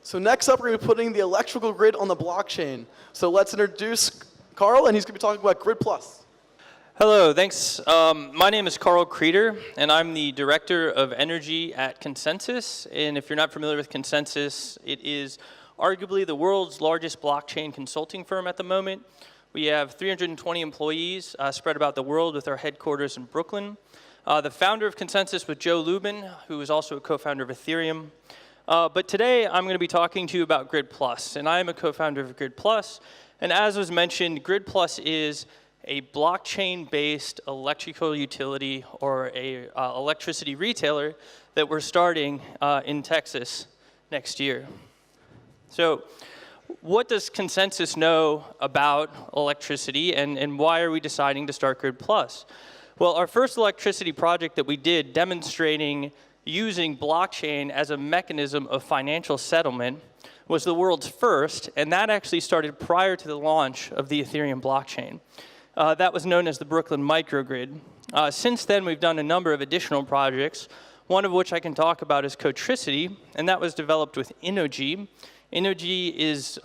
So next up, we're going to be putting the electrical grid on the blockchain. So let's introduce Carl, and he's going to be talking about Grid Plus. Hello, thanks. My name is Carl Kreter, and I'm the Director of Energy at Consensus. And if you're not familiar with Consensus, it is arguably the world's largest blockchain consulting firm at the moment. We have 320 employees spread about the world with our headquarters in Brooklyn. The founder of Consensus was Joe Lubin, who is also a co-founder of Ethereum. But today, I'm going to be talking to you about Grid Plus, and I am a co-founder of Grid Plus. And as was mentioned, Grid Plus is a blockchain-based electrical utility or a electricity retailer that we're starting in Texas next year. So what does Consensus know about electricity, and why are we deciding to start Grid Plus? Well, our first electricity project that we did demonstrating using blockchain as a mechanism of financial settlement was the world's first, and that actually started prior to the launch of the Ethereum blockchain. That was known as the Brooklyn microgrid. Since then, we've done a number of additional projects, one of which I can talk about is Cotricity, and that was developed with Innogy. Innogy is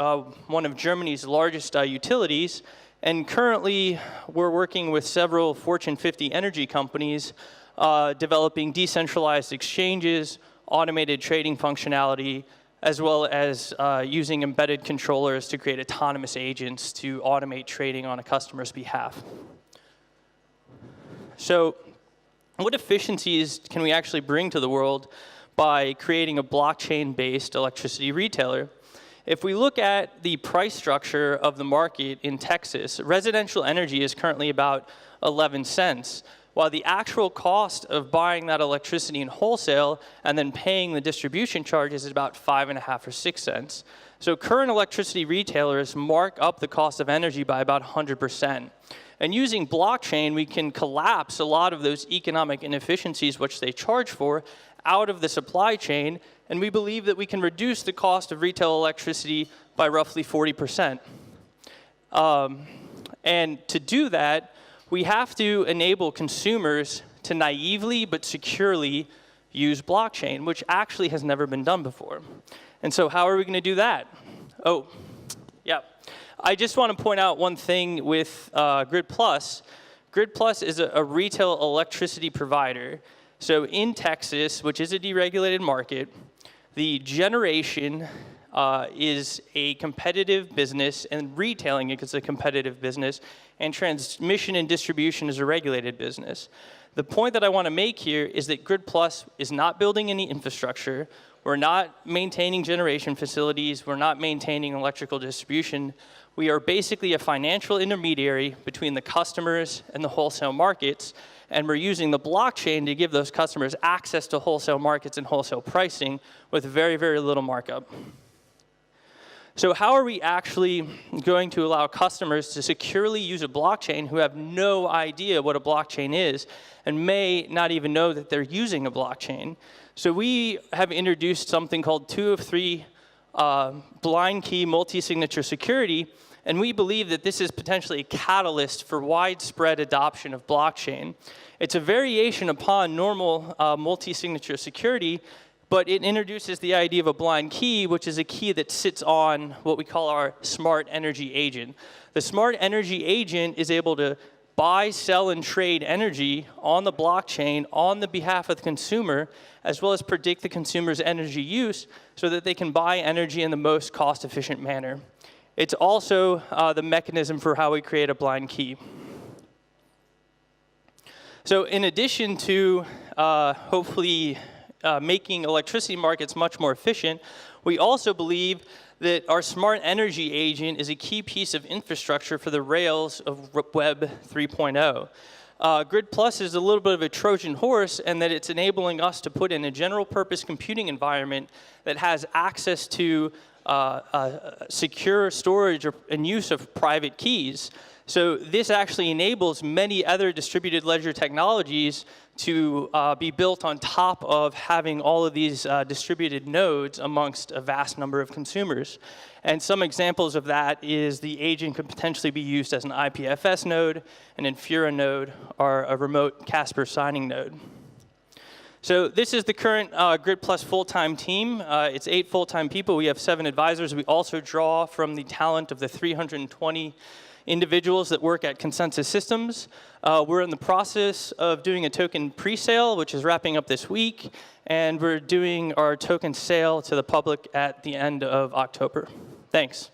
one of Germany's largest utilities, and currently we're working with several Fortune 50 energy companies developing decentralized exchanges, automated trading functionality, as well as using embedded controllers to create autonomous agents to automate trading on a customer's behalf. So what efficiencies can we actually bring to the world by creating a blockchain-based electricity retailer? If we look at the price structure of the market in Texas, residential energy is currently about 11 cents. While the actual cost of buying that electricity in wholesale and then paying the distribution charges is about 5.5 or 6 cents. So current electricity retailers mark up the cost of energy by about 100%. And using blockchain, we can collapse a lot of those economic inefficiencies which they charge for out of the supply chain, and we believe that we can reduce the cost of retail electricity by roughly 40%. And to do that, we have to enable consumers to naively but securely use blockchain, which actually has never been done before. And so how are we going to do that? Oh, yeah. I just want to point out one thing with Grid Plus. Grid Plus is a retail electricity provider. So in Texas, which is a deregulated market, the generation is a competitive business, and retailing is a competitive business, and transmission and distribution is a regulated business. The point that I want to make here is that Grid Plus is not building any infrastructure. We're not maintaining generation facilities. We're not maintaining electrical distribution. We are basically a financial intermediary between the customers and the wholesale markets, and we're using the blockchain to give those customers access to wholesale markets and wholesale pricing with very, very little markup. So how are we actually going to allow customers to securely use a blockchain who have no idea what a blockchain is and may not even know that they're using a blockchain? So we have introduced something called 2 of 3 blind key multi-signature security, and we believe that this is potentially a catalyst for widespread adoption of blockchain. It's a variation upon normal multi-signature security, but it introduces the idea of a blind key, which is a key that sits on what we call our smart energy agent. The smart energy agent is able to buy, sell, and trade energy on the blockchain on the behalf of the consumer, as well as predict the consumer's energy use so that they can buy energy in the most cost-efficient manner. It's also the mechanism for how we create a blind key. So in addition to hopefully making electricity markets much more efficient, we also believe that our smart energy agent is a key piece of infrastructure for the rails of Web 3.0. Grid Plus is a little bit of a Trojan horse in that it's enabling us to put in a general purpose computing environment that has access to secure storage and use of private keys. So this actually enables many other distributed ledger technologies to be built on top of having all of these distributed nodes amongst a vast number of consumers. And some examples of that is the agent could potentially be used as an IPFS node, an Infura node, or a remote Casper signing node. So this is the current Grid Plus full-time team. It's 8 full-time people. We have 7 advisors. We also draw from the talent of the 320 individuals that work at Consensus Systems. We're in the process of doing a token pre-sale, which is wrapping up this week. And we're doing our token sale to the public at the end of October. Thanks.